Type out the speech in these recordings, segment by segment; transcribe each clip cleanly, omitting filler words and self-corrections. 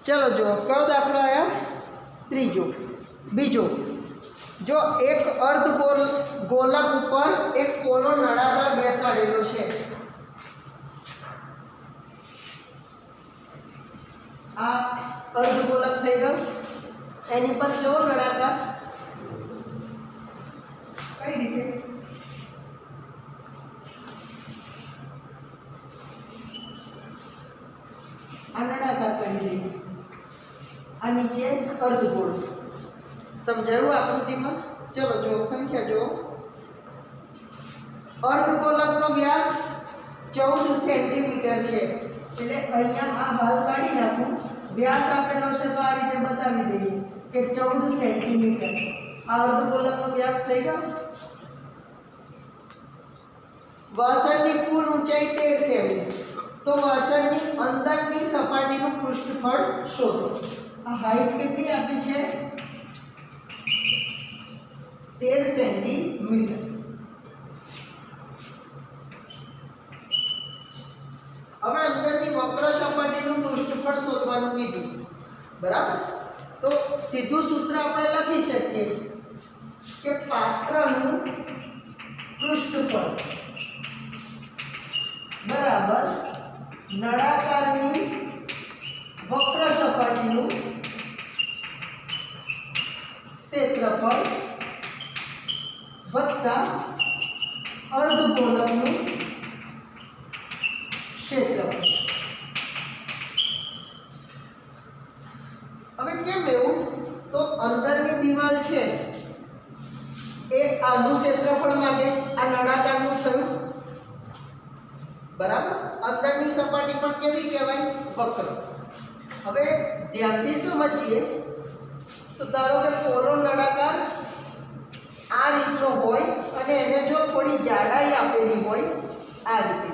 चलो जो कयो दाखलो आया त्रीजो बीजो जो एक अर्धगोल गोलक पर एक पोलो नळाकार बेसाडेलो छे आ अर्धगोलक થઈ ગયો એની પર કેવો નળાકાર કઈ રીતે આ નળાકાર કરી દઈએ આ નીચે અર્ધગોળ समझाયું आकृतिમાં चलो जो संख्या जो अर्धगोलकનો વ્યાસ 14 સેન્ટીમીટર છે એટલે અહીંયા આ ભાગ કાઢી નાખું વ્યાસ આપેલો છે તો આ રીતે બતાવી દઈએ કે 14 સેન્ટીમીટર આ અર્ધગોલકનો વ્યાસ થઈ ગયો વાસણની કુલ ઊંચાઈ 13 સેમી તો વાસણની અંદરની સપાટીનું પૃષ્ઠફળ શોધો આ હાઈટ કેટલી આપી છે 13 સેન્ટીમીટર હવે અંદરની વક્ર સપાટીનું પૃષ્ઠફળ શોધવાનું કીધું બરાબર તો સીધું સૂત્ર આપણે લખી શકીએ કે પાત્રનું પૃષ્ઠફળ બરાબર નળાકારની વક્ર સપાટીનું ક્ષેત્રફળ વત્તા અર્ધગોલકનું ક્ષેત્રફળ હવે કેમ એવું તો અંદરની દીવાલ છે એ આનું ક્ષેત્રફળ માંગે આ નળાકારનું થયું બરાબર અંદરની સપાટી પણ કેવી કહેવાય વક્ર હવે ધ્યાનથી સમજીએ તો ધારો કે પોલો નળાકાર આ રીતનો હોય અને એને જો થોડી જાડાઈ આપેલી હોય આ રીતે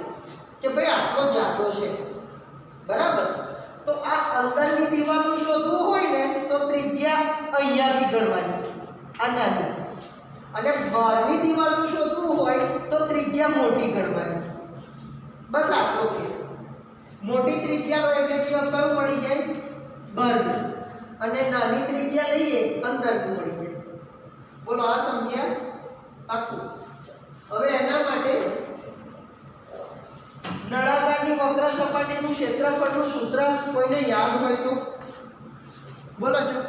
કે ભાઈ આટલો જાડો છે બરાબર તો આ અંદરની દીવાલનું શોધવું હોય ને તો ત્રિજ્યા અહીંયાથી ગણવાની આ નાની અને બહારની દીવાલનું શોધવું હોય તો ત્રિજ્યા મોટી ગણવાની બસ આટલો કે મોટી ત્રિજ્યા લો એટલે કયું મળી જાય બહારની અને નાની ત્રિજ્યા લઈએ અંદરનું મળી જાય બોલો આ સમજ્યા આખું હવે એના માટે નળાકારની વક્ર સપાટીનું ક્ષેત્રફળનું સૂત્ર કોઈને યાદ હોય તો બોલો છો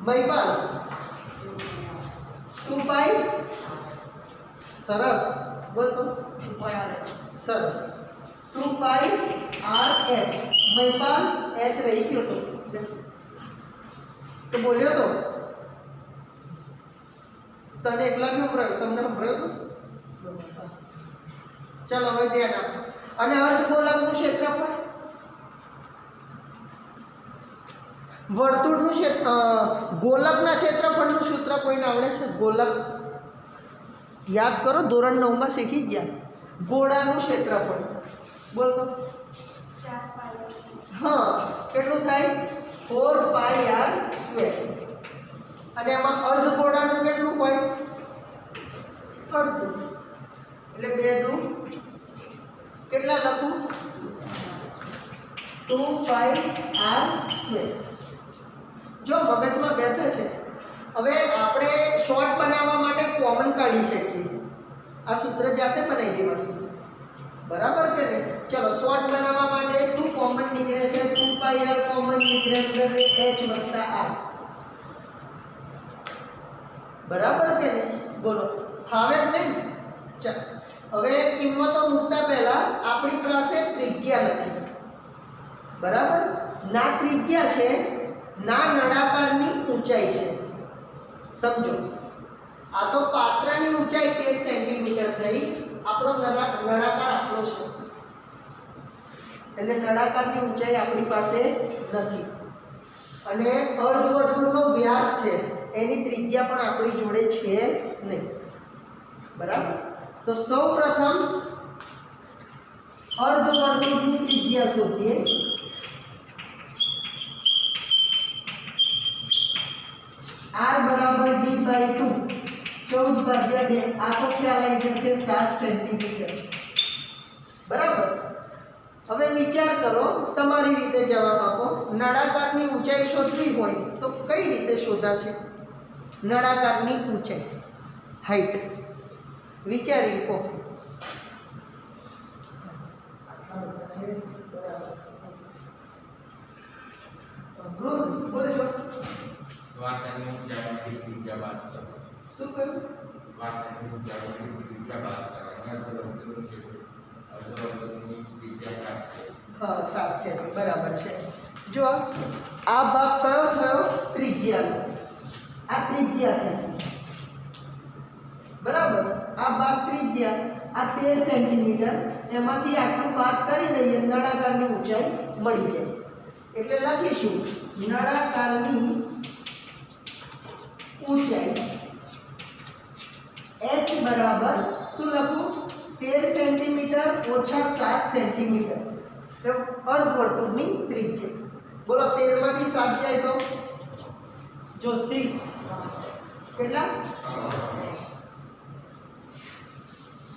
મહિપાલ 2π સરસ બોલ તો 2πr સરસ 2πr h મહિપાલ h રહી ગયો તો બોલ્યો તો તને એકલા ન સંભળાયો તમને સંભળાયો તો ચાલો હવે ધ્યાન આપો અને અર્ધગોલકનું ક્ષેત્રફળ વર્તુળનું ક્ષેત્ર ગોલકના ક્ષેત્રફળનું સૂત્ર કોઈને આવડે છે ગોલક યાદ કરો ધોરણ 9 માં શીખી ગયા ગોળાનું ક્ષેત્રફળ બોલ તો હા કેટલું થાય 4πr² અને એમાં અર્ધગોળાનું કેટલું હોય અડધું એટલે 2 દુ કેટલા લખું 2πr² જો મગજમાં બેસે છે હવે આપણે શોર્ટ બનાવવા માટે કોમન કાઢી શકીએ આ સૂત્ર જાતે બનાવી દેવાનું બરાબર કે નહીં ચલો શોર્ટ બનાવવા માટે શું કોમન નીકળે છે 2πr કોમન નીકળે અંદર h + r બરાબર કે નહીં બોલો હવે નહીં ચાલ હવે કિંમતો મૂકતા પહેલા આપણી પાસે ત્રિજ્યા નથી બરાબર ના ત્રિજ્યા છે ના નળાકારની ઊંચાઈ છે સમજો આ તો પાત્રની ઊંચાઈ 13 સેન્ટીમીટર થઈ આપણો નળાકાર આટલો છે એટલે નળાકારની ઊંચાઈ આપણી પાસે નથી અને અર્ધવર્તુળનો વ્યાસ છે એની ત્રિજ્યા પણ આપણી જોડે છે નહીં બરાબર તો સૌપ્રથમ અર્ધવર્તુળની ત્રિજ્યા શોધીએ r બરાબર d/2 14/2 આ તો ખ્યાલ આવી જશે 7 સેન્ટીમીટર બરાબર હવે વિચાર કરો, તમારી રીતે જવાબ આપો. નળાકારની ઊંચાઈ શોધવી હોય તો કઈ રીતે શોધાશે? નળાકારની ઊંચાઈ, હાઈટ, વિચારી કહો. શું કહ્યું? હા, 7 સેમી બરાબર છે. જો આ ભાગ કયો થયો? ત્રિજ્યાનો. આ ત્રિજ્યા થઈ, બરાબર. આ ભાગ ત્રિજ્યા, આ 13 સેન્ટીમીટર. એમાંથી આટલું બાદ કરી દઈએ, નળાકારની ઊંચાઈ મળી જાય. એટલે લખીશું નળાકારની ઊંચાઈ h બરાબર શું લખું? 13 સેન્ટીમીટર ઓછા 7 સેન્ટીમીટર. અર્ધવર્તુળની ત્રિજ્યા. બોલો, 13 માંથી 7 જાય તો જો કેટલા?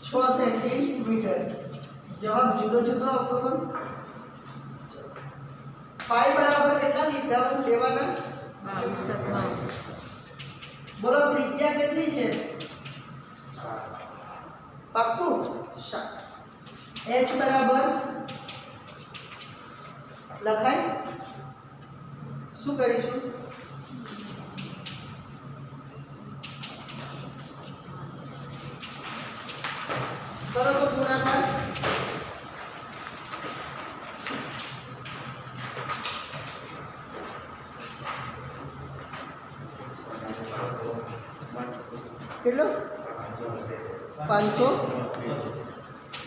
6 સેન્ટીમીટર. જવાબ જુદો જુદો આપો. પણ પાઈ બરાબર કેટલા લીધા લેવાના? બોલો, ત્રિજ્યા કેટલી છે? પાક્કું? h બરાબર લખાય. શું કરીશું? કરો તો ગુણાકાર. કેટલો? 500.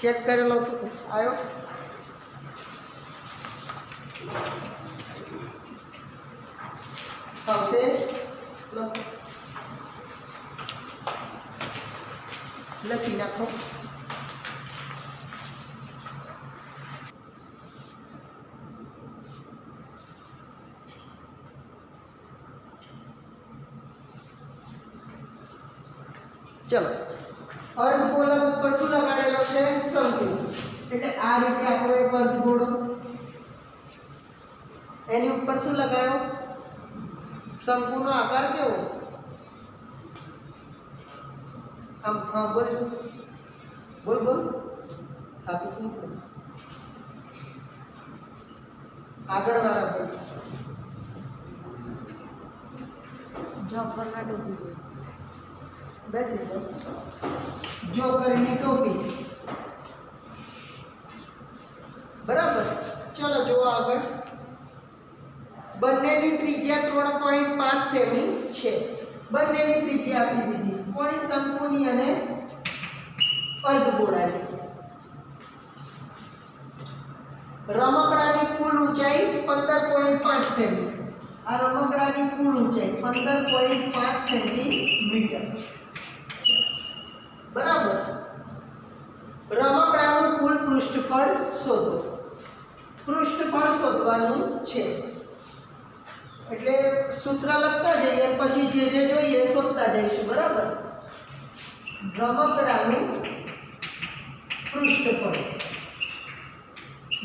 ચેક કરેલો આવ્યો. આવશે. લખી નાખો. ચલો, અર્ધગોળક ઉપર શું લગાડેલો છે? શંકુ. એટલે આ રીતે આપણો એક અર્ધગોળો, એની ઉપર શું લગાવ્યો? શંકુનો આકાર કેવો? આમ. હા, બોલ બોલ બોલ. હા, તો તું આગળ વાળા ભાઈ. જોકરના ટોપી જોઈએ. બેસી જાઓ. જોકરની ટોપી. બરાબર. ચલો જુઓ આગળ. બંનેની ત્રિજ્યા 3.5 સેમી છે. બંનેની ત્રિજ્યા આપી દીધી. કોની? શંકુની અને અર્ધગોળાની. રમકડાની કુલ ઊંચાઈ 15.5 સેમી. આ રમકડાની કુલ ઊંચાઈ 15.5 સેન્ટીમીટર. બરાબર. રમકડાનું કુલ પૃષ્ઠફળ શોધો. પૃષ્ઠફળ શોધવાનું છે. એટલે સૂત્ર લખતા જઈએ, પછી જે જે જોઈએ શોધતા જઈશું. બરાબર. રમકડાનું પૃષ્ઠફળ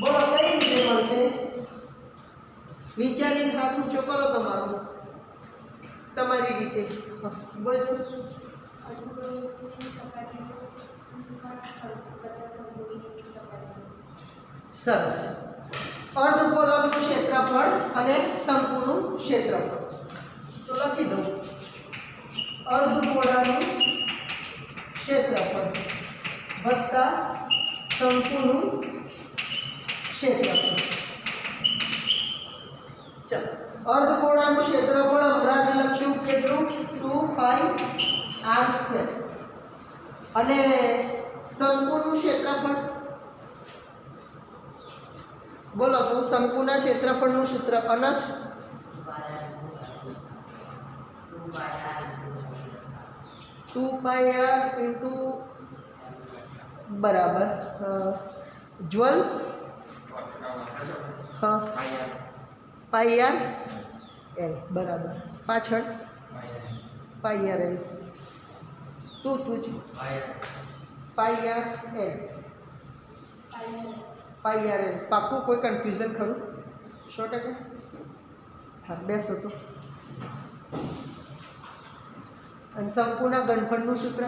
બોલો કઈ રીતે મળશે? વિચારીને હાથ ઊંચો કરો તમારું, તમારી રીતે. બોલજો. સરસ. અર્ધગોળકનું ક્ષેત્રફળ અને શંકુનું ક્ષેત્રફળ તો લખી દઉં. અર્ધગોળાનું ક્ષેત્રફળ વત્તા શંકુનું ક્ષેત્રફળ. ચલો, અર્ધગોળાનું ક્ષેત્રફળ હમણાં જ લખ્યું. કેટલું? 2πr². અને શંકુનું ક્ષેત્રફળ બોલો તો. શંકુના ક્ષેત્રફળનું સૂત્ર અનસ 2πr ઇન્ટુ બરાબર જ્વલ. હા, πr l બરાબર. પાછળ πr l. તું જ πr l પાઈ આર એલ પાક્કું, કોઈ કન્ફ્યુઝન ખરું? 100%? હા, બેસો તો. અને શંકુના ઘનફળનું સૂત્ર?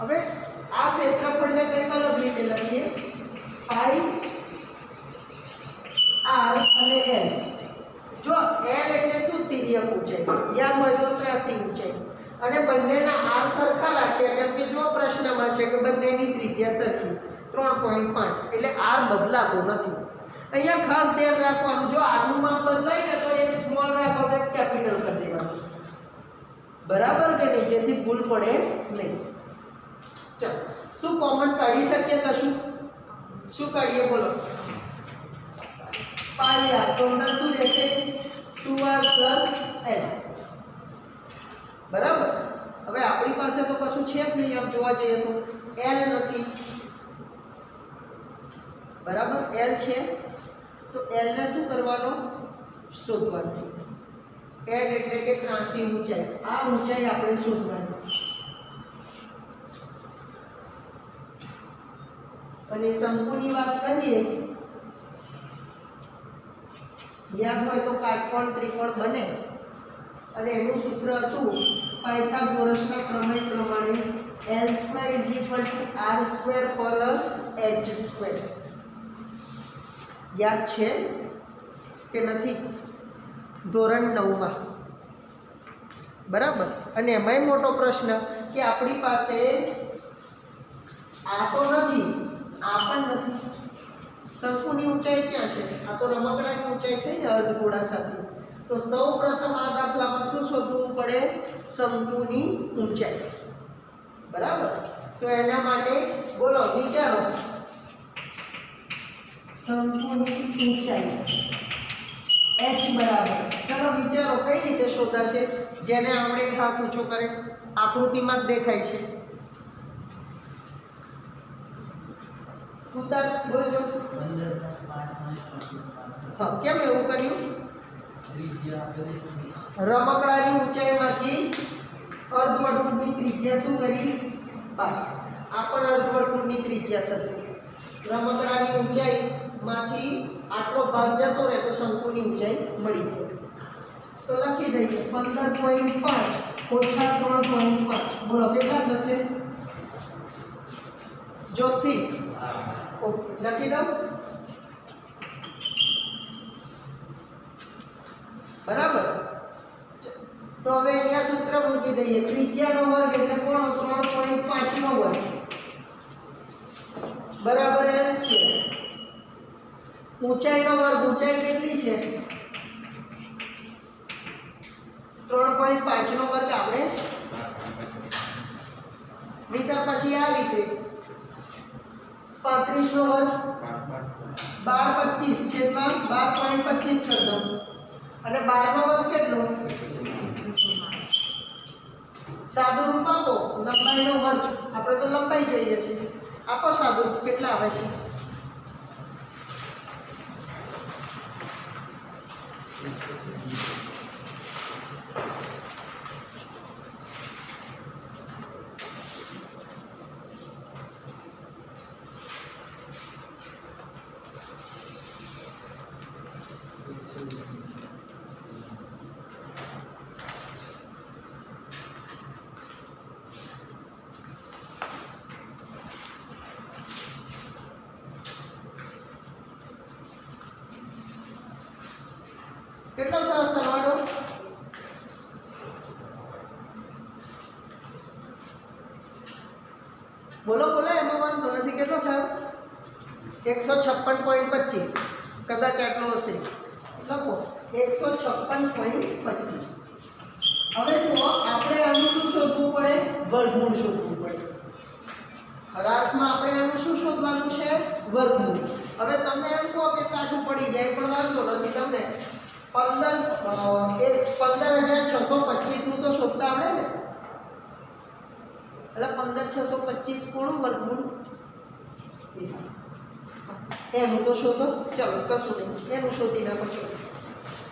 હવે આ ક્ષેત્રફળને કંઈક અલગ રીતે લખીએ. પાઈ આર અને એલ. જો એલ એટલે શું? તિર્યક ઊંચાઈ, યાદ હોય તો ત્રાસી ઊંચાઈ. અને બંનેના આર સરખા રાખ્યા, કેમ કે જો પ્રશ્નમાં છે કે બંનેની ત્રિજ્યા સરખી 3.5, એટલે આર બદલાતો નથી. અહીંયા ખાસ ધ્યાન રાખવાનું, જો આરનું માપ બદલાય ને તો એક સ્મોલ રાખો તો એક કેપિટલ કરી દેવાનું, બરાબર કે નહીં? જેથી ભૂલ પડે નહીં. ચાલો, શું કોમન કાઢી શકીએ? કશું? શું કાઢીએ બોલો? પાઈ આર. તો અંદર શું રહેશે? 2r + l. બરાબર. હવે આપણી પાસે તો કશું છે જ નહીં, આમ જોવા જઈએ તો l નથી, બરાબર? l છે તો l ને શું કરવાનો? શોધવાનું. l એટલે કે ત્રાસી ઊંચાઈ. આ ઊંચાઈ આપણે શોધવાની. અને શંકુની વાત કરીએ, યાદ હોય તો કાટકોણ ત્રિકોણ બને, અને એનું સૂત્ર હતું પાયથાગોરસના પ્રમેય પ્રમાણે l² = r² + h². યાદ છે કે નથી? ધોરણ 9માં, બરાબર. અને એમાંય મોટો પ્રશ્ન કે આપણી પાસે આ તો નથી, આ પણ નથી. શંકુની ઊંચાઈ ક્યાં છે? આ તો રમકડાની ઊંચાઈ થઈ ને અર્ધગોળા સાથે. તો સૌ પ્રથમ આ દાખલામાં શું શોધવું પડે? શંકુની ઊંચાઈ, બરાબર. તો એના માટે બોલો, વિચારો. શંકુની ઊંચાઈ h બરાબર, ચલો વિચારો કઈ રીતે શોધાશે? જેને આપણે હાથ ઊંચો કરે, આકૃતિમાં જ દેખાય છે. ઉતાર બોલજો. 15 + 5 હા, કેમ એવું કર્યું? રમકડાની ઊંચાઈમાંથી અર્ધવર્તુળની ત્રિજ્યા શું કરી? 5. આ પણ અર્ધવર્તુળની ત્રિજ્યા થશે. રમકડાની ઊંચાઈમાંથી આટલો ભાગ જતો રહે તો શંકુની ઊંચાઈ મળી જાય. તો લખી દઈએ 15.5 - 3.5. બોલો કેટલા થશે? જોશી લખી દો, બરાબર. તો હવે અહીંયા સૂત્ર મૂકી દઈએ. ત્રિજ્યાનો વર્ગ એટલે કોણો? 3.5 નો વર્ગ બરાબર l². ઊંચાઈનો વર્ગ, ઊંચાઈ કેટલી છે? 3.5 નો વર્ગ આપણે નીતર પછી આ રીતે 35 નો વર્ગ 12.25 છેદમાં 12.25 કરી દો. અને 12 નો વર્ગ કેટલો? સાદું રૂપ આપો, લંબાઈનો વર્ગ. આપણે તો લંબાઈ જોઈએ છે. આપો સાદું રૂપ, કેટલા આવે છે? કેટલો થયો સરવાળો? બોલો બોલો, એમાં વાંધો નથી. કેટલો થયો? 156.25. કદાચ આટલો હશે. લખો 156.25. હવે જુઓ, આપણે આનું શું શોધવું પડે? વર્ગમૂળ શોધવું પડે. ખરા અર્થમાં આપણે આનું શું શોધવાનું છે? વર્ગમૂળ. હવે તમે એમ કહો કે કાઠું પડી જાય, પણ વાંધો નથી. તમને 15,625 નું તો શોધતા આવડે ને? એટલે 15,625 કોનું વર્ગમૂળ? એનું તો શોધો. ચલો કશું નહીં, એનું શોધી નાખો. ચલો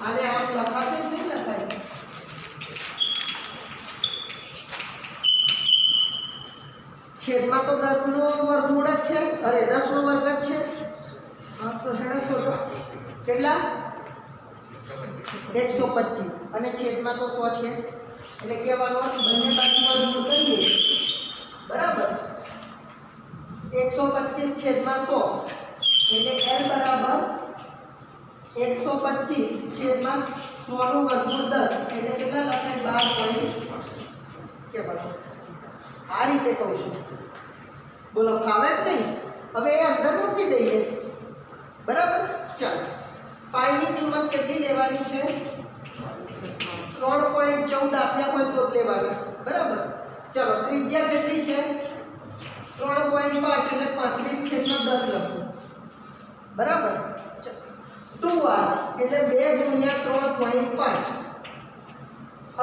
આને આમ લખાશે કે નહીં લખાય? છેદમાં તો 10 નો વર્ગમૂળ જ છે. અરે 10 નો વર્ગ જ છે. હા તો હેડો શોધો. કેટલા? 125 અને છેદમાં તો 100 છે. એટલે કહેવાનો અર્થ બંને બાજુ વર્ગમૂળ કરીએ બરાબર. 125 છેદમાં 100 એટલે L બરાબર 125 છેદમાં 100 નું વર્ગમૂળ 10 એટલે કેટલા લખાય? 12 કે બરાબર. આ રીતે કહું છું. બોલો ફાવે જ નહીં? હવે એ અંદર મૂકી દઈએ બરાબર. ચાલો પાઈની કિંમત કેટલી લેવાની છે? 3.14 આપ્યા હોય તો જ લેવાની બરાબર. ચલો ત્રિજ્યા કેટલી છે? 3.5 એટલે 35 છેદમાં 10 લખો બરાબર. 2r એટલે 2 ગુણ્યા 3.5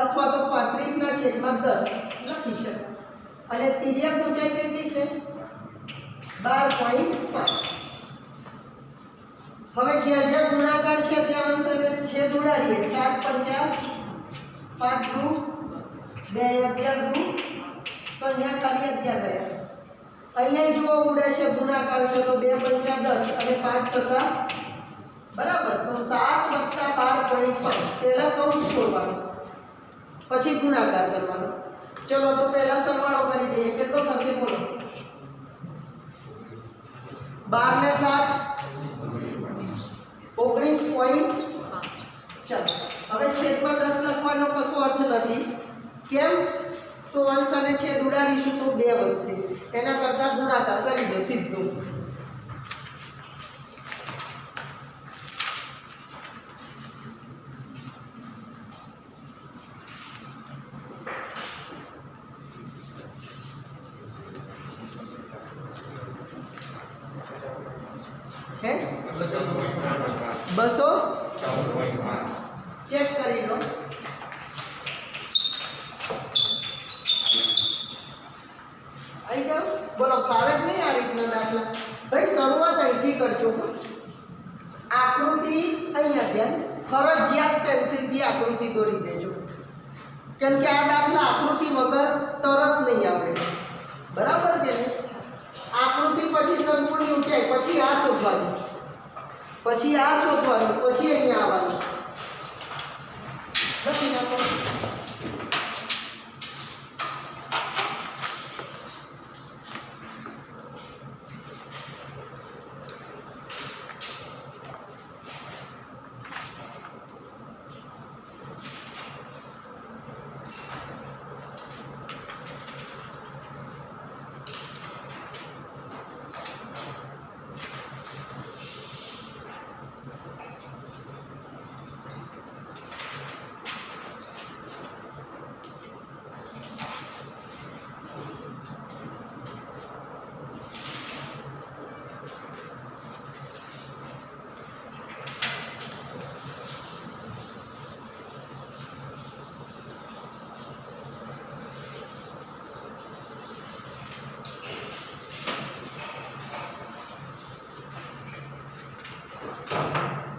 અથવા તો 35 ના છેદમાં 10 લખી શકાય. અને તિર્યક ઊંચાઈ કેટલી છે? 12.5. હવે જ્યાં જ્યાં ગુણાકાર છે ત્યાં અંશ અને છેદ ઉડાડીએ. 7 પંચા 5 દુ 2 11 દુ તો અહીંયા ખાલી 11 રહ્યા. અહીંયા જુઓ ઉડે છે ગુણાકાર છે તો 2 પંચા 10 અને 5 સતા બરાબર. તો 7 + 12.5 પહેલા કૌંસ છોડવાનો પછી ગુણાકાર કરવાનો. ચલો તો પહેલા સરવાળો કરી દઈએ. કેટલો થશે બોલો? 12 ને 7 19. ચાલો હવે છેદમાં 10 લખવાનો કશો અર્થ નથી. કેમ? તો અંશ અને છેદ ઉડાડીશું તો 2 વધશે. એના કરતાં ગુણાકાર કરી દો સીધું. હે 214.5 ચેક કરી લો. આવી ગયો? બોલો ફાવે જ નહીં આ રીતના દાખલા? ભાઈ શરૂઆત અહીંથી કરજો. આકૃતિ અહીંયા ધ્યાન ફરજિયાત પેન્સિલથી આકૃતિ દોરી દેજો. કેમ કે આ દાખલા આકૃતિ વગર તરત નહીં આવડે બરાબર કે નહીં? આકૃતિ પછી શંકુની ઊંચાઈ પછી આ શોધવાનું પછી આ શોધવાનું પછી અહીંયા આવવાનું. લખી નાખો.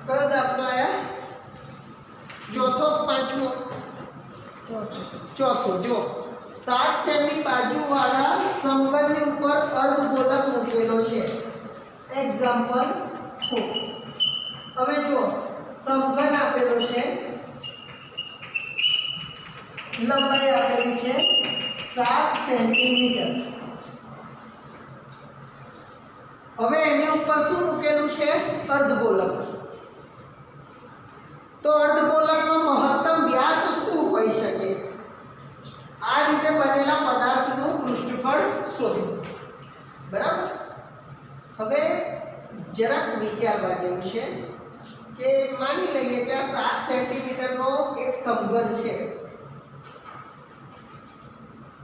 કયો દાખલો આયા? ચોથો પાંચમો? ચોથો. જો 7 સેમી બાજુવાળા સમઘનની ઉપર અર્ધગોલક મૂકેલો છે. એક્ઝામ્પલ 4. હવે જો સમઘન આપેલો છે, લંબાઈ આપેલી છે 7 સેન્ટીમીટર. હવે એની ઉપર શું મૂકેલું છે? અર્ધગોલક. તો અર્ધગોલકનો મહત્તમ વ્યાસ શું હોઈ શકે? આ રીતે બનેલા પદાર્થનું પૃષ્ઠફળ શોધો બરાબર. હવે જરાક વિચારવા જેવું છે કે માની લઈએ કે આ 7 સેન્ટીમીટરનો એક સમઘન છે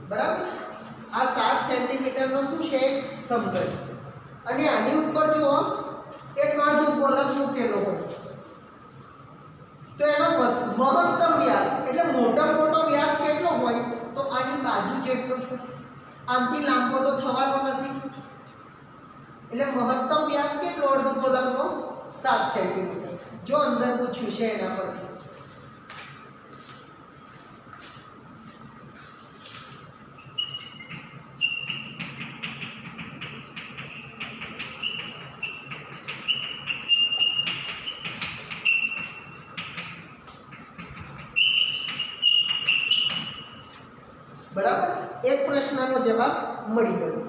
બરાબર. આ 7 સેન્ટીમીટરનો શું છે? સમઘન. અને આની ઉપર જો એક અર્ધગોલક મૂકેલો હોય તો એનો મહત્તમ વ્યાસ એટલે મોટો વ્યાસ કેટલો હોય? તો આની બાજુ જેટલો છે. આનાથી લાંબો તો થવાનો નથી એટલે મહત્તમ વ્યાસ કેટલો અર્ધગોલકનો 7 સેન્ટીમીટર. જો અંદર પૂછ્યું છે એના પરથી. બરાબર, એક પ્રશ્નનો જવાબ મળી ગયો.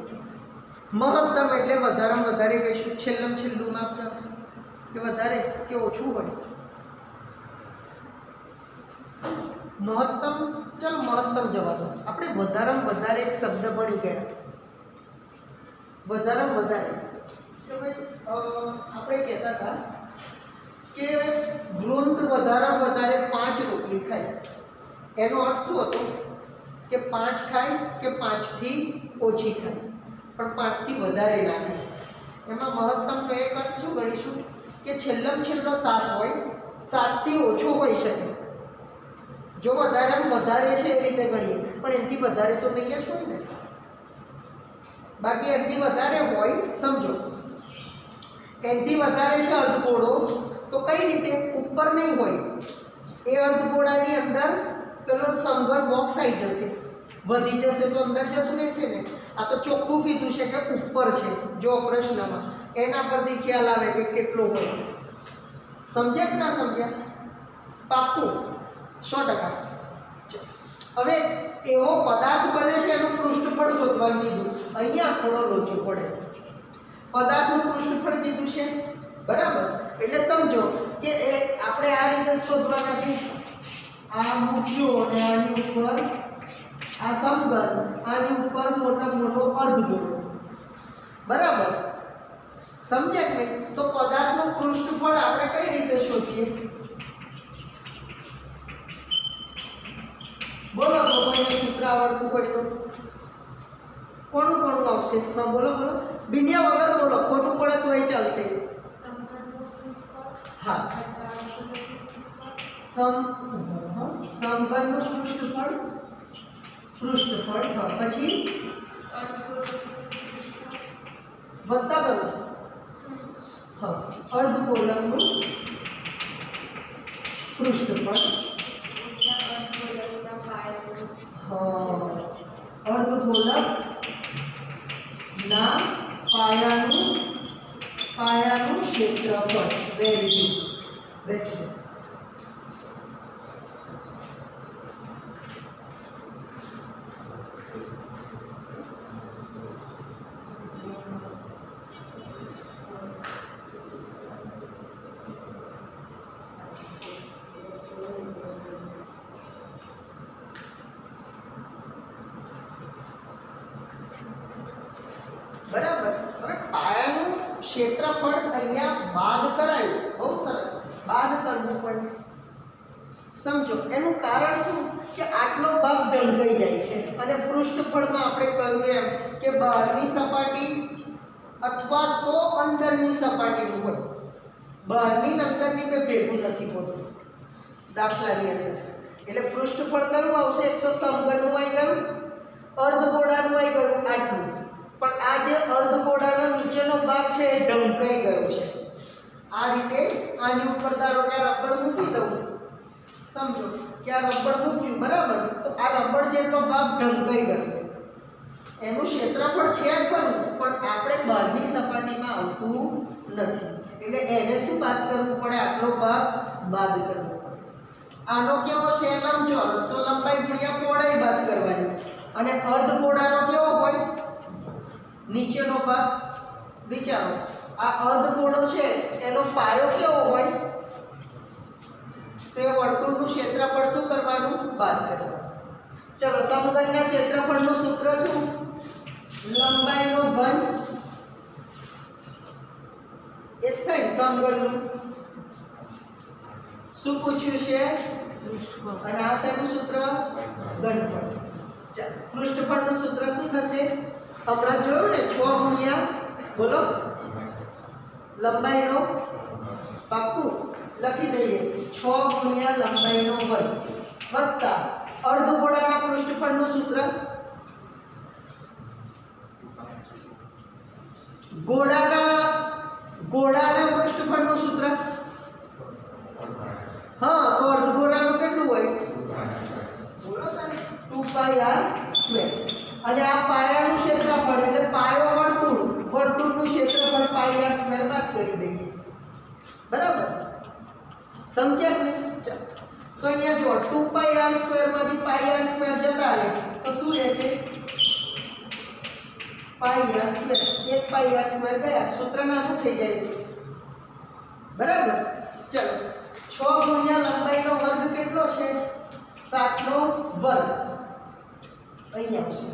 મહત્તમ એટલે વધારેમાં વધારે કહીશું, છેલ્લમ છેલ્લું માપ કે વધારે કે ઓછું હોય. મહત્તમ, ચાલો મહત્તમ જવા દો. આપણે વધારેમાં વધારે એક શબ્દ ભણી ગયા. વધારેમાં વધારે કે ભાઈ આપણે કહેતા હતા કે વૃંદ વધારેમાં વધારે 5 રોટલી ખાય. એનો અર્થ શું હતો કે 5 ખાય કે 5 થી ઓછી ખાય, પણ 5 થી વધારે ના ખાય. એમાં મહત્તમનો એક અર્થ શું ગણીશું કે છેલ્લો 7 હોય, 7 થી ઓછો હોઈ શકે. જો વધારેમાં વધારે છે એ રીતે ગણીએ, પણ એનાથી વધારે તો નહીં જ હોય ને. બાકી એનાથી વધારે હોય, સમજો એનાથી વધારે છે અર્ધગોળો, તો કઈ રીતે ઉપર નહીં હોય, એ અર્ધગોળાની અંદર પેલો સમઘન બોક્સ આવી જશે, વધી જશે તો અંદર જતું રહેશે ને. આ તો ચોખ્ખું કીધું છે કે ઉપર છે. જો પ્રશ્નમાં એના પરથી ખ્યાલ આવે કે કેટલો હોય. સમજ્યા કે ના સમજ્યા? પાક્કું 100%. હવે એવો પદાર્થ બને છે એનું પૃષ્ઠફળ શોધવાનું કીધું. અહીંયા થોડો લોચો પડે. પદાર્થનું પૃષ્ઠફળ કીધું છે, બરાબર. એટલે સમજો કે આપણે આ રીતે શોધવાના છે. આ મૂક્યો અને આની ઉપર આ સમઘન, આની ઉપર મોટો અર્ધગોળો, બરાબર. સમજ્યા કે? તો પદાર્થનું પૃષ્ઠફળ આપણે કઈ રીતે શોધીએ? બોલો તો કોઈને સૂત્ર આવડતું હોય તો. કોણ આવશે? હા બોલો બોલો, બિન્યા વગર બોલો, ખોટું પડે તો એ ચાલશે. હા, સમઘનનું પૃષ્ઠફળ, હા, પછી વત્તા કરો. હા, અર્ધગોલકનું પૃષ્ઠફળ, હા, અર્ધગોલક ના પાયાનું ક્ષેત્રફળ. Very good, best. બરાબર. હવે પાયાનું ક્ષેત્રફળ અહીંયા બાદ કરાયું, બહુ સરસ. બાદ કરવું પડે. સમજો એનું કારણ શું કે આટલો ભાગ ઢંકાઈ જાય છે અને પૃષ્ઠફળમાં આપણે કહ્યું એમ કે બહારની સપાટી અથવા તો અંદરની સપાટીનું હોય. બહારની ને અંદરની બે ભેગું નથી હોતું દાખલાની અંદર. એટલે પૃષ્ઠફળ કયું આવશે? એક તો સમઘનનું આવી ગયું, અર્ધગોળાનું આવી ગયું આટલું. પણ આ જે અર્ધગોળાનો નીચેનો ભાગ છે એ ઢંકાઈ ગયો છે. આ રીતે આની ઉપર ધારો કે આ રબર મૂકી દઉં, સમજો કે આ રબર મૂક્યું, બરાબર. તો આ રબર જેટલો ભાગ ઢંકાઈ ગયો. એનું ક્ષેત્રફળ છે ખરું, પણ આપણે બહારની સપાટીમાં આવતું નથી. એટલે એને શું બાદ કરવું પડે? આટલો ભાગ બાદ કરવો પડે. આનો કેવો છે? લંબચોરસ, તો લંબાઈ ગુણ્યા પહોળાઈ બાદ કરવાની. અને અર્ધગોળાનો કેવો હોય? નીચેનો ભાગ. વિચારો, આ અર્ધગોળો છે એનો પાયો કેવો હોય? તો એ વર્તુળનું ક્ષેત્રફળ શું કરવાનું? બાદ કરવાનું. ચલો, સમઘનના ક્ષેત્રફળનું સૂત્ર શું? લંબાઈનો ઘન એ થઈ સમઘનનું. શું પૂછ્યું છે? અને આ શેનું સૂત્ર? ઘનફળ. ચાલો, પૃષ્ઠફળનું સૂત્ર શું થશે? હમણાં જોયું ને, 6 ગુણ્યા બોલો લંબાઈનો, પાક્કું લખી દઈએ, 6 ગુણ્યા લંબાઈનો વર્ગ વત્તા અર્ધગોળાના પૃષ્ઠફળનું સૂત્ર ગોળાના પૃષ્ઠફળનું સૂત્ર, હા, તો અર્ધગોળાનું કેટલું હોય? બોલો તારે 2πr². અને આ પાયાનું ક્ષેત્રફળ એટલે પાયો વર્તુળનું ક્ષેત્રફળ πr² બાદ કરી દઈએ. બરાબર, સમજ્યા કે નહીં? ચાલો, તો અહીંયા જો 2πr² માંથી πr² જતા રહે તો શું રહેશે? πr². 1πr² ગયા, સૂત્ર નાનું થઈ જાય. બરાબર, ચલો, 6 ગુણ્યા લંબાઈનો વર્ગ કેટલો છે? 7 નો વર્ગ. અહીંયા આવશે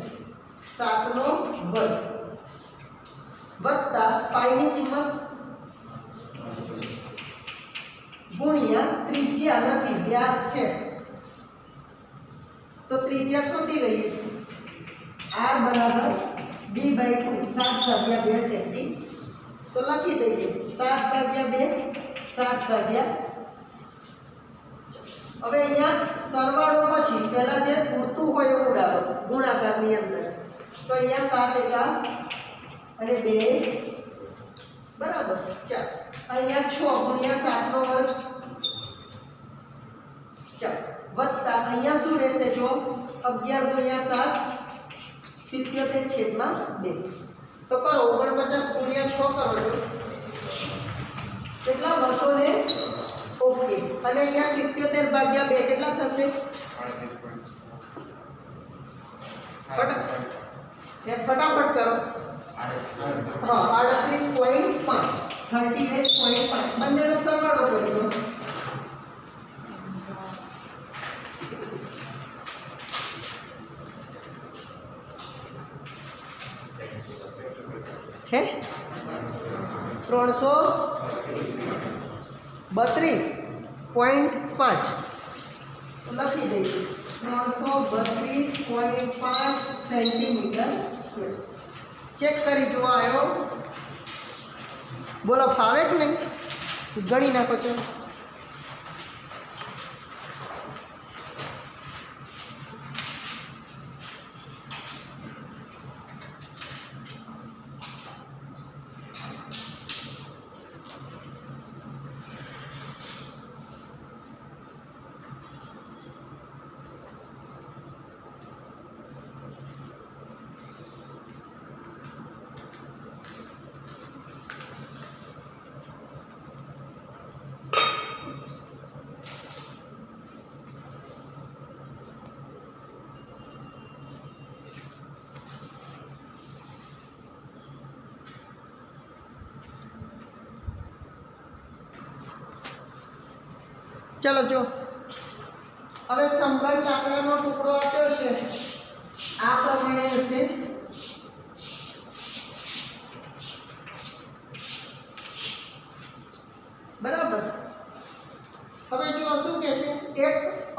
7 નો વર્ગ વત્તા પાઈની કિંમત ગુણ્યા ત્રિજ્યા નથી, વ્યાસ છે, તો ત્રિજ્યા શોધી લઈએ. r બરાબર d/2, 7/2 સેમી. તો લખી દઈએ 7/2, 7/. હવે અહીંયા સરવાળો પછી પહેલા જે ઉડતું હોય એવું ઉડાડો ગુણાકારની અંદર. તો અહીંયા 7 એકા અને 2, બરાબર. ચાલો, અહીંયા 6 ગુણ્યા 7 નો વર્ગ, ચાલો, વત્તા અહીંયા શું રહેશે? જો 11 ગુણ્યા 7 77/2. તો કરો 49 ગુણ્યા 6 કરો છો કેટલા? 200. ઓકે, અને અહીંયા 77/2 કેટલા થશે? ફટાફટ કરો. હા, 38.5, 38.5. બંનેનો સરવાળો કરી દો. હે 332.5 લખી દઈએ. 332.5 સેન્ટીમીટર સ્ક્વેર. ચેક કરી જુઓ આવ્યો. બોલો, ફાવે કે નહીં? ગણી નાખો છો. ચલો જો, હવે સમઘન લાકડાનો ટુકડો આપ્યો છે, આ પ્રમાણે હશે. બરાબર. હવે જો શું કહે છે? એક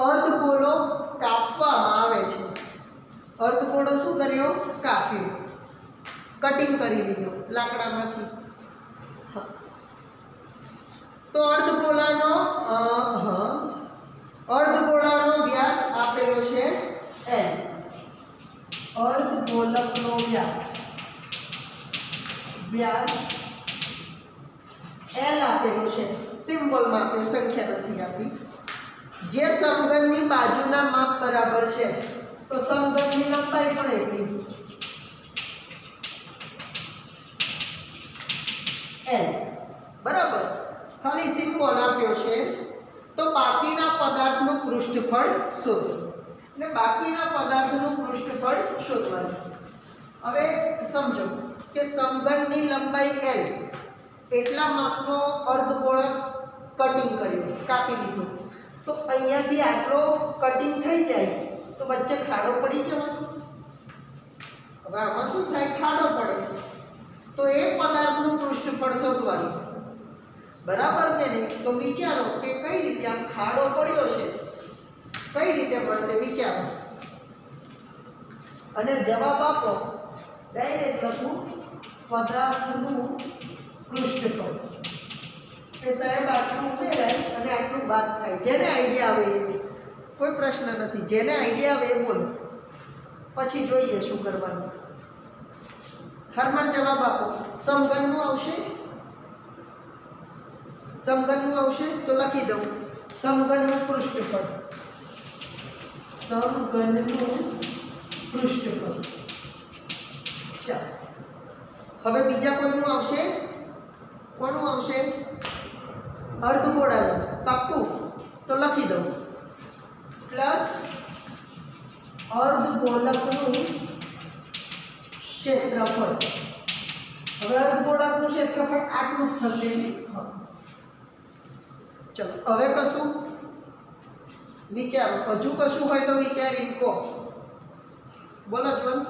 અર્ધગોળો કાપવામાં આવે છે. અર્ધગોળો શું કર્યો? કાપ્યો, કટિંગ કરી લીધો લાકડામાંથી. તો અર્ધગોળાનો વ્યાસ આપેલો છે L. અર્ધગોલકનો વ્યાસ L આપેલો છે. સિમ્બોલમાં આપ્યો, સંખ્યા નથી આપી. જે સમઘનની બાજુના માપ બરાબર છે, તો સમઘનની લંબાઈ પણ એટલી L. બરાબર. ખાલી સિમ્બોલ આપ્યો છે. તો બાકીના પદાર્થનું પૃષ્ઠફળ શોધો. એટલે બાકીના પદાર્થનું પૃષ્ઠફળ શોધવાનું. હવે સમજો કે સમઘનની લંબાઈ L, એટલા માપનો અર્ધગોળક કટિંગ કર્યું, કાપી લીધું. તો અહીંયાથી આટલો કટિંગ થઈ જાય તો વચ્ચે ખાડો પડી જવાનો. હવે આમાં શું થાય? ખાડો પડે. તો એ પદાર્થનું પૃષ્ઠફળ શોધવાનું. બરાબર ને? નહીં તો વિચારો કે કઈ રીતે આમ ખાડો પડ્યો છે, કઈ રીતે પડશે વિચારો. અને જવાબ આપો. ડાયરેક્ટ લખું પદાર્થનું પૃષ્ઠફળ. એ સાહેબ આટલું ઉમેરાય અને આટલું બાદ થાય. જેને આઈડિયા આવે એ, કોઈ પ્રશ્ન નથી. જેને આઈડિયા આવે એ બોલો, પછી જોઈએ શું કરવાનું. હરમર જવાબ આપો. સમઘનનું આવશે? સમઘનનું આવશે તો લખી દઉં. સમઘનનું પૃષ્ઠફળ. સમઘનનું પૃષ્ઠફળ. ચાલો હવે બીજા કોઈનું આવશે? કોનું આવશે? અર્ધગોળાનું. પાક્કું? તો લખી દઉં પ્લસ અર્ધગોલકનું ક્ષેત્રફળ. હવે અર્ધગોળકનું ક્ષેત્રફળ આટલું જ થશે. ચલો હવે કશું વિચારો. હજુ કશું હોય તો વિચારીને કહો. બોલો જોન.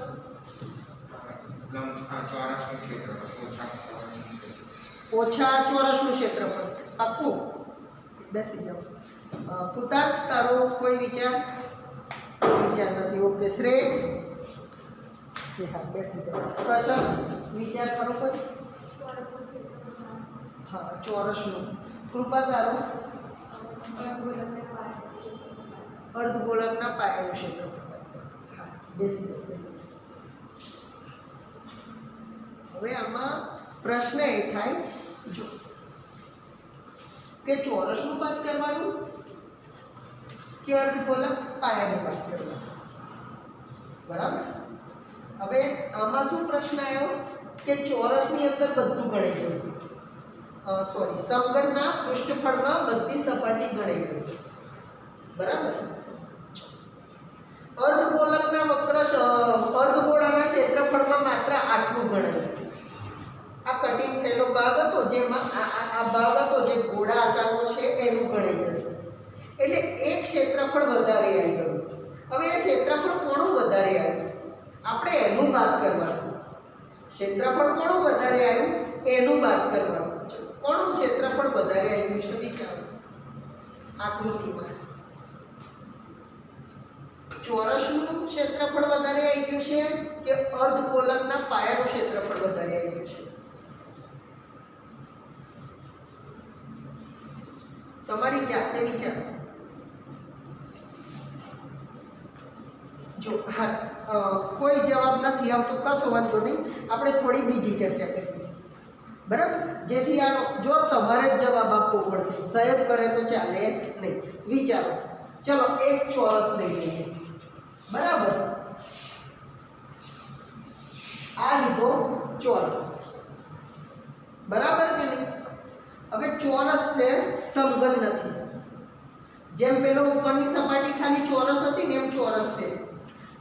ઓછા ચોરસનું ક્ષેત્રફળ. પાક્કું? બેસી જાઓ. કુતાર્થ તારો કોઈ વિચાર? વિચાર નથી. ઓકે શ્રેય. હા બેસી જાઓ. કશું વિચાર કરો કોઈ? હા ચોરસનું. કૃપા તારો? અર્ધગોળકના પાયાનું ક્ષેત્રફળ. હા બેસી જાઓ બેસી. હવે આમાં પ્રશ્ન એ થાય જો કે ચોરસનું બાદ કરવાનું કે અર્ધગોલક પાયાનું બાદ કરવાનું. બરાબર? હવે આમાં શું પ્રશ્ન આવ્યો કે ચોરસની અંદર બધું ગણાઈ ગયું. સોરી, સમઘનના પૃષ્ઠફળમાં બધી સપાટી ગણાઈ ગઈ. બરાબર? અર્ધગોલકના અર્ધગોળાના ક્ષેત્રફળમાં માત્ર આટલું ગણાયું. આ કટિંગ થયેલો ભાગ હતો જેમાં આ ભાગ હતો જે ગોળા આકારનો છે એનું ગણાઈ જશે. એટલે એક ક્ષેત્રફળ વધારે આવી ગયું. હવે એ ક્ષેત્રફળ કોનું વધારે આવ્યું? આપણે એનું બાદ કરવાનું. ક્ષેત્રફળ કોનું વધારે આવ્યું એનું બાદ કરવાનું. કોનું ક્ષેત્રફળ વધારે આવ્યું છે વિચારો. આકૃતિમાં ચોરસનું ક્ષેત્રફળ વધારે આવી ગયું છે કે અર્ધગોલકના પાયાનું ક્ષેત્રફળ વધારે આવી ગયું છે? તમારી જાતે વિચારો. જો હા કોઈ જવાબ નથી આવતો કશો વાંધો નહીં. આપણે થોડી બીજી ચર્ચા કરીએ. બરાબર? જેથી આનો જો તમારે જ જવાબ આપવો પડશે. સાહેબ કરે તો ચાલે નહીં. વિચારો. ચલો એક ચોરસ લઈ લઈએ. બરાબર? આ લીધો ચોરસ. બરાબર કે નહીં? હવે ચોરસ છે, સમઘન નથી. જેમ પેલો ઉપરની સપાટી ખાલી ચોરસ હતી ને એમ ચોરસ છે.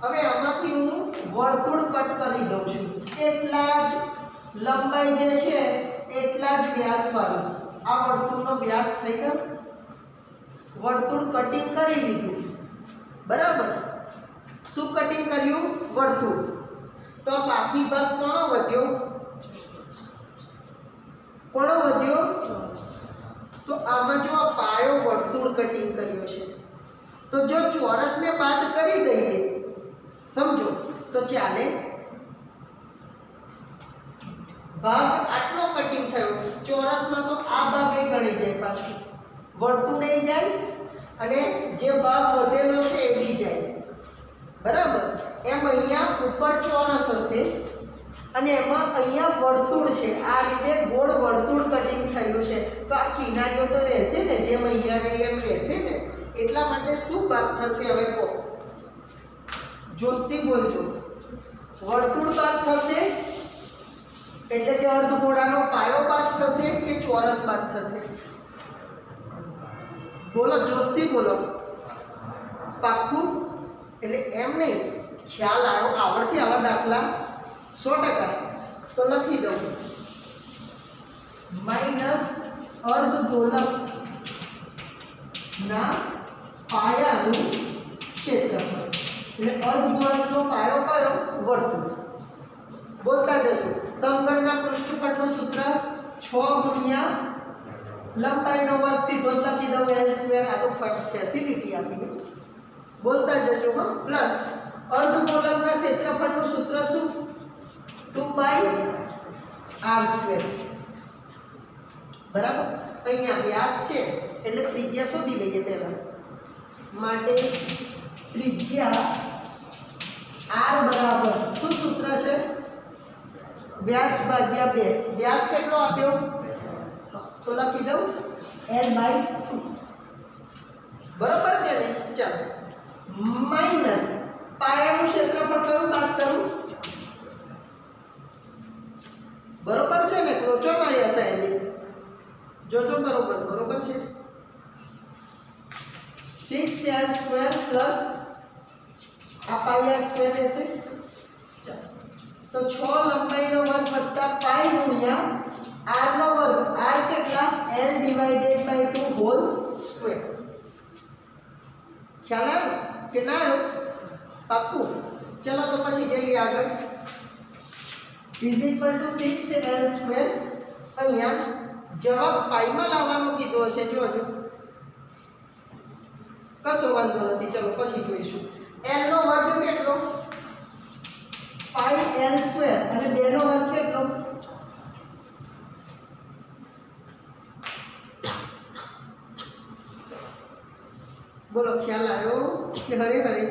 હવે આમાંથી હું વર્તુળ કટ કરી દઉં છું. એટલા જ લંબાઈ જે છે એટલા જ વ્યાસ વાળું આ વર્તુળનો વ્યાસ થઈ ગયો. વર્તુળ કટિંગ કરી લીધું. બરાબર? શું કટિંગ કર્યું? વર્તુળ. તો આ બાકી ભાગ કોનો વધ્યો? કોનો વધ્યો? તો આમાં જો આ પાયો વર્તુળ કટિંગ કર્યો છે તો જો ચોરસને બાદ કરી દઈએ સમજો તો ચાલે. ભાગ આટલો કટિંગ થયો. ચોરસમાં તો આ ભાગ એ ગણી જાય, પાછું વર્તુળ એ જાય અને જે ભાગ વધેલો છે એ બી જાય. બરાબર? એમ અહીંયા ઉપર ચોરસ હશે અને એમાં અહીંયા વર્તુળ છે. આ રીતે ગોળ વર્તુળ કટિંગ થયેલું છે. તો આ કિનારીઓ તો રહેશે ને, જેમ અહીંયા રહી એમ રહેશે ને. એટલા માટે શું બાદ થશે હવે કહો? જોશથી બોલજો. વર્તુળ બાદ થશે એટલે કે અર્ધગોળાનો પાયો બાદ થશે કે ચોરસ બાદ થશે? બોલો, જોશથી બોલો. પાક્કું? એટલે એમ નહીં, ખ્યાલ આવ્યો? આવડશે આવા દાખલા 100%. તો લખી દઉં માઇનસ અર્ધગોલક ના પાયાનું ક્ષેત્રફળ. એટલે અર્ધગોળકનો પાયો કયો? વર્તુળ. બોલતા જજો. સમઘનના પૃષ્ઠફળનું સૂત્ર 6 ગુણ્યા લંબાઈનો વર્ગ. સીધો જ લખી દઉં n². આ તો ફેસિલિટી આપી. બોલતા જજો. હા પ્લસ અર્ધગોલકના ક્ષેત્રફળનું સૂત્ર શું? 2πr². બરાબર? અહીંયા વ્યાસ છે એટલે ત્રિજ્યા શોધી લઈએ પહેલા. માટે ત્રિજ્યા r બરાબર શું સૂત્ર છે? વ્યાસ ભાગ્યા 2. વ્યાસ કેટલો આપ્યો? તો લખી દઉં L/2. બરોબર કે નહીં? ચાલો માઈનસ પાયાનું ક્ષેત્રફળ કયું બાદ કરું? બરોબર છે ને? ક્રોચો મારી અસાઇનમેન્ટ જોજો. બરોબર છે. 6l² પ્લસ આ πr² રહેશે. ચાલો તો 6 લંબાઈનો વર્ગ વત્તા પાઈ ગુણ્યા r નો વર્ગ. r કેટલા? l/2 whole square. ખ્યાલ આવ્યો કે ના આવ્યો? પાક્કું. ચલો તો પછી જઈએ આગળ. Is equal to 6l². અહીંયા જવાબ પાઈમાં લાવવાનો કીધો હશે. જોજો કશો વાંધો નથી. ચલો પછી જોઈશું. l નો વર્ગ કેટલો? પાઈ l² અને 2 નો વર્ગ કેટલો? બોલો ખ્યાલ આવ્યો કે હરે?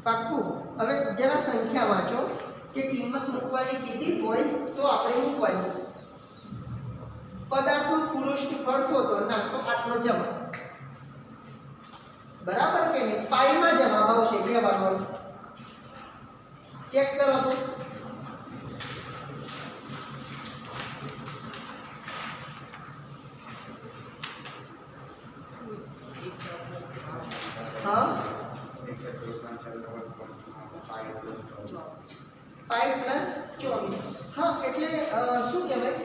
પાક્કું. હવે જરા સંખ્યા વાંચો કે કિંમત મૂકવાની કીધી હોય તો આપણે મૂકવાની. પદાર્થનું પૃષ્ઠફળ શોધો. ના તો આટલો જવાબ. બરાબર કે નહીં? પાઈમાં જવાબ આવશે. કહેવાનો ચેક કરો તો. હા પાઈ પ્લસ 24. હા એટલે શું કહેવાય?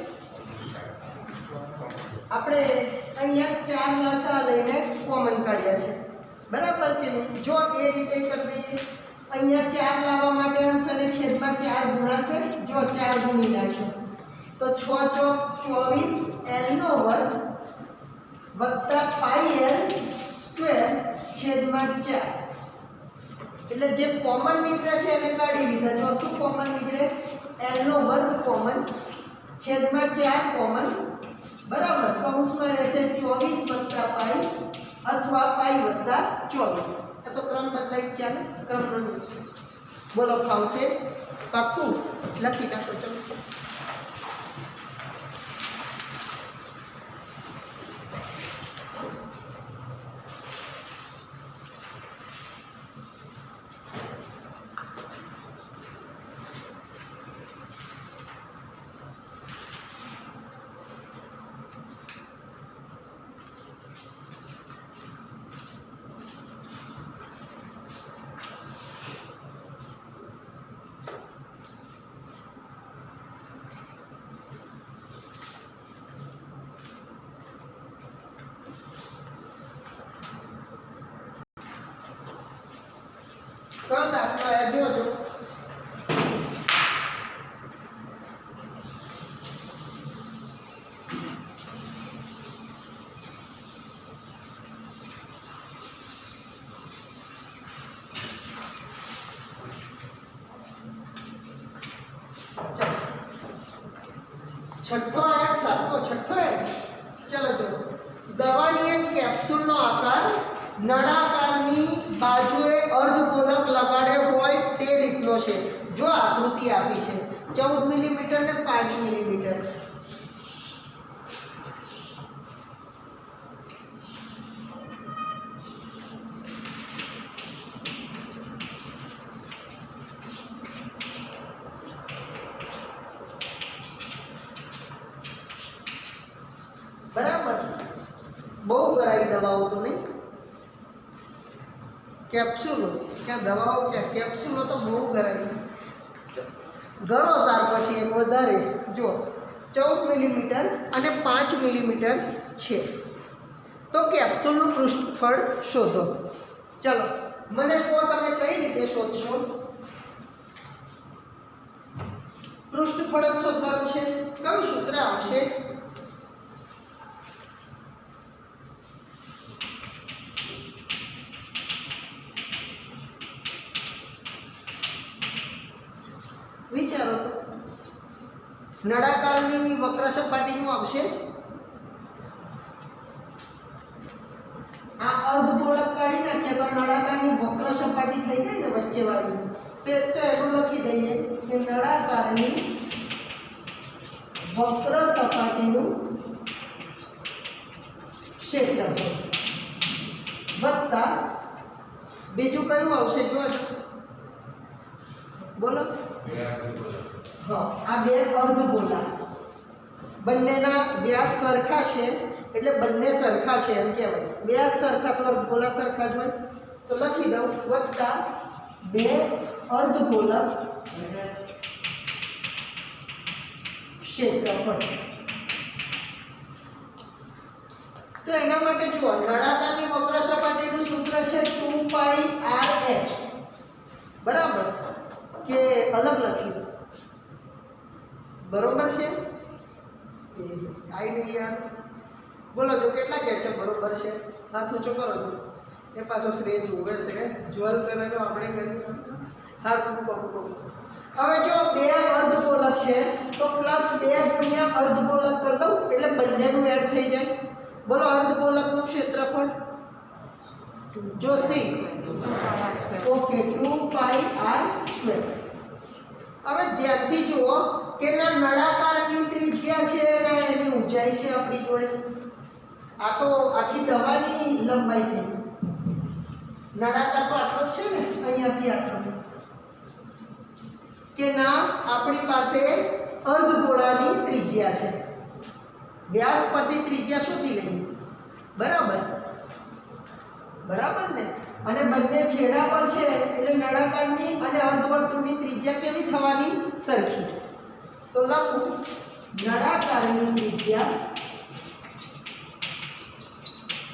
આપણે અહીંયા 4 લસા લઈને કોમન કાઢ્યા છે. બરાબર કે નહીં? જો એ રીતે કરવી, અહીંયા 4 લાવવા માટે અંશ અને છેદમાં 4 ગુણાશે. જો 4 ગુણી નાખ્યો તો 6 ચોક 24 l નો વર્ગ વત્તા પાઈ l² છેદમાં 4. એટલે જે કોમન નીકળે છે એને કાઢી લીધા. જો શું કોમન નીકળે? l નો વર્ગ કોમન છેદમાં 4 કોમન. બરાબર. કૌંસમાં રહેશે 24 વત્તા પાઈ અથવા પાઈ વત્તા 24. એ તો ક્રમ બદલાઈ જ ચાલે. ક્રમ બોલો ફાવશે? પાક્કું. લખી નાખો. ચલો કયો દાખલો આયા જોજો. છઠ્ઠો આયા, સાતમો છઠ્ઠો આયા. ચલો જો. દવાની એક કેપ્સ્યુલનો આકાર નળાકારની બાજુએ અર્ધગોલક લગાડે હોય તે રીતનો છે. જો આકૃતિ આપી છે 14 મિલીમીટર ને 5 મિલીમીટર. બરાબર. બહુ કરાઈ દવાઓ તો નહીં. કેપ્સ્યુલો ક્યાં દવાઓ ક્યાં કેપ્સ્યુલો તો બહુ કરાઈ. ગણો ત્યાર પછી એક વધારે. જો 14 મિલીમીટર અને 5 મિલીમીટર છે તો કેપ્સ્યુલનું પૃષ્ઠફળ શોધો. ચલો મને કહો તમે કઈ રીતે શોધશો? પૃષ્ઠફળ જ શોધવાનું છે. કયું સૂત્ર આવશે? વિચારો તો. નળાકારની વક્ર સપાટીનું આવશે. આ અર્ધગોળક કાઢી નાખ્યા તો નળાકારની વક્ર સપાટી થઈ ગઈ ને વચ્ચે વાળી. તો એનું લખી દઈએ કે નળાકારની વક્ર સપાટીનું ક્ષેત્રફળ વત્તા બીજું કયું આવશે જો બોલો હા આ બે અર્ધગોળા બંનેના વ્યાસ સરખા છે એટલે બંને સરખા છે એમ કહેવાય વ્યાસ સરખા તો અર્ધગોળા સરખા જ હોય તો લખી દઉં વત્તા બે અર્ધગોળા ક્ષેત્રફળ તો એના માટે જુઓ નળાકારની વક્ર સપાટીનું સૂત્ર છે 2πRh બરાબર કે અલગ લખ્યું બરોબર છે આઈ નહીં યાર બોલો જો કેટલા કહે છે બરોબર છે હાથ ઊંચો કરો છો એ પાછો શ્રેય જોવે છે જ્વલ કરે તો આપણે કરીએ હા કહું હવે જો બે અર્ધગોલક છે તો પ્લસ 2 ગુણ્યા અર્ધગોલક કરી દઉં એટલે બંનેનું એડ થઈ જાય બોલો અર્ધગોલકનું ક્ષેત્રફળ જોશી ઓકે 2πr². હવે ધ્યાનથી જુઓ કે ના નળાકારની ત્રિજ્યા છે ને એની ઊંચાઈ છે આપણી જોડે આ તો આખી દવાની લંબાઈ થઈ નળાકાર તો આટલો જ છે ને અહીંયાથી આટલો કે ના આપણી પાસે અર્ધગોળાની ત્રિજ્યા છે વ્યાસ પરથી ત્રિજ્યા શોધી લઈએ બરાબર ને અને બંને છેડા પર છે એટલે નળાકારની અને અર્ધવર્તુળની ત્રિજ્યા કેવી થવાની સરખી તો લખું નળાકારની ત્રિજ્યા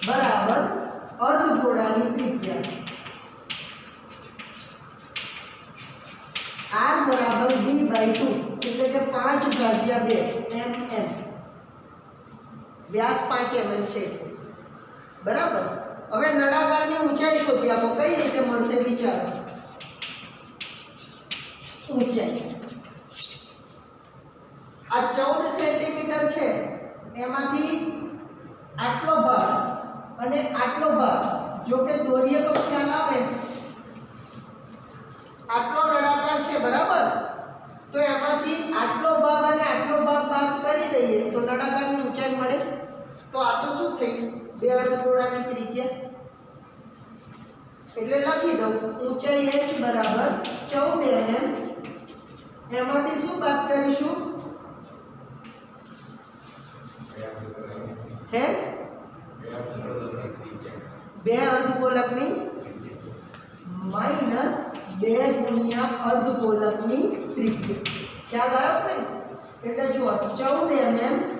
બરાબર અર્ધગોળાની ત્રિજ્યા r બરાબર d/2 એટલે કે 5/2 mm વ્યાસ 5 mm છે બરાબર હવે નળાકારની ઊંચાઈ શોધી આપો કઈ રીતે મળશે વિચારો ઊંચાઈ આ 14 સેન્ટીમીટર છે એમાંથી આટલો ભાગ અને આટલો ભાગ જો કે દોરીએ તો ખ્યાલ આવે આટલો નળાકાર છે બરાબર તો એમાંથી આટલો ભાગ અને આટલો ભાગ બાદ કરી દઈએ તો નળાકારની ઊંચાઈ મળે તો આ તો શું થયું બે અર્ધગોળાની ત્રિજ્યા એટલે લખી દઉં ઊંચાઈ h બરાબર 14 mm એમાંથી શું બાદ કરીશું હે બે અર્ધગોલકની માઈનસ 2 ગુણ્યા અર્ધગોલકની ત્રિજ્યા ખ્યાલ આવ્યો ને એટલે જુઓ 14 mm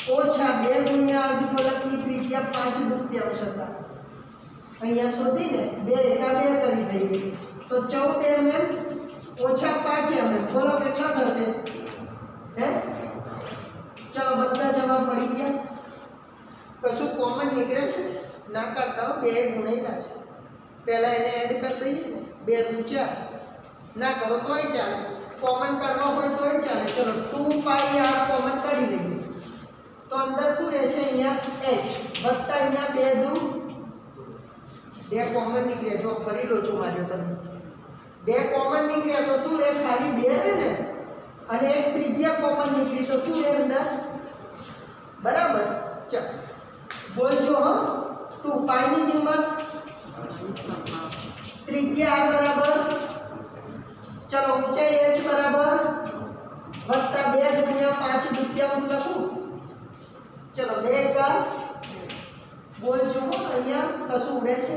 ઓછા 2 ગુણ્યા અર્ધગોલકની ત્રિજ્યા 5 દૂત્યાંશ હતા અહીંયા શોધીને 2 એકા 2 કરી દઈએ તો 14 mm ઓછા 5 mm બોલો કેટલા થશે હે ચલો બધા જવાબ મળી ગયા કશું કોમન નીકળે છે ના કરતા 2 ગુણેલા છે પહેલા એને એડ કરી દઈએ ને 2 દુ 4 ના કરો તોય ચાલે કોમન કાઢવા હોય તોય ચાલે ચલો 2πr કોમન કાઢી લઈએ તો અંદર શું રહેશે અહીંયા h વત્તા અહીંયા 2 દુ 2 કોમન નીકળ્યા જો ફરી લો છો માર્યો તમે 2 કોમન નીકળ્યા તો શું રહે ખાલી 2 રહે ને અને એક ત્રિજ્યા કોમન નીકળી તો શું રહે અંદર બરાબર ચાલ બોલજો હા 2π ની કિંમત ત્રિજ્યા r બરાબર ચલો ઊંચાઈ h બરાબર વત્તા 2 ગુણ્યા 5 દૂત્યાંશ લખું ચલો 2 એકા બોલજો અહીંયા કશું ઉડે છે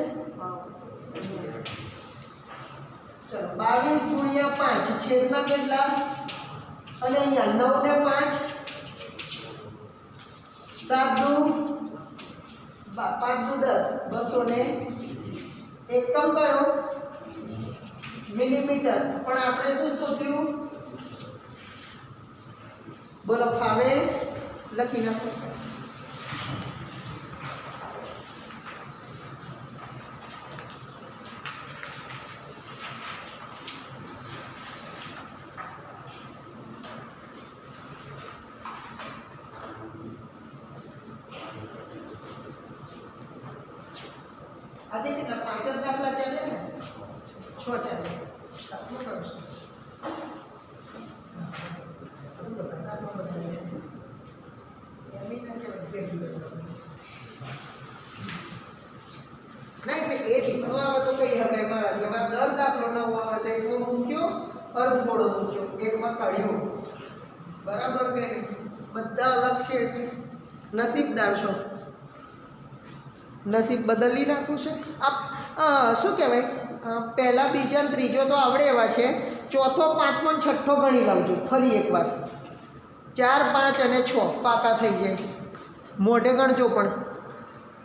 ચલો 22 ગુણ્યા 5 છેદમાં કેટલા અને અહીંયા 9 ને 5 7 દુ 5 દુ 10 200 ને એકમ કયો મિલીમીટર પણ આપણે શું શોધ્યું બોલો ફાવે લખી નાખો આજે કેટલા 5 દાખલા ચાલે ને 6 ચાલે સાતમો કરશું દાખલા બદલાય છે ના એટલે એ રીતનો આવે તો કઈ હવે મારા જેવા દર દાખલો નવો આવે છે એકમાં મૂક્યો અર્ધગોળો મૂક્યો એકમાં કાઢ્યો બરાબર કે નહીં? બધા અલગ છે એટલે નસીબદાર છો. નસીબ બદલી નાખું છે આપ શું કહેવાય પહેલા બીજા ત્રીજો તો આવડે એવા છે, ચોથો પાંચમો ને છઠ્ઠો ગણી લાવજો ફરી એકવાર. 4 5 અને 6 પાકા થઈ જાય. મોઢે ગણજો પણ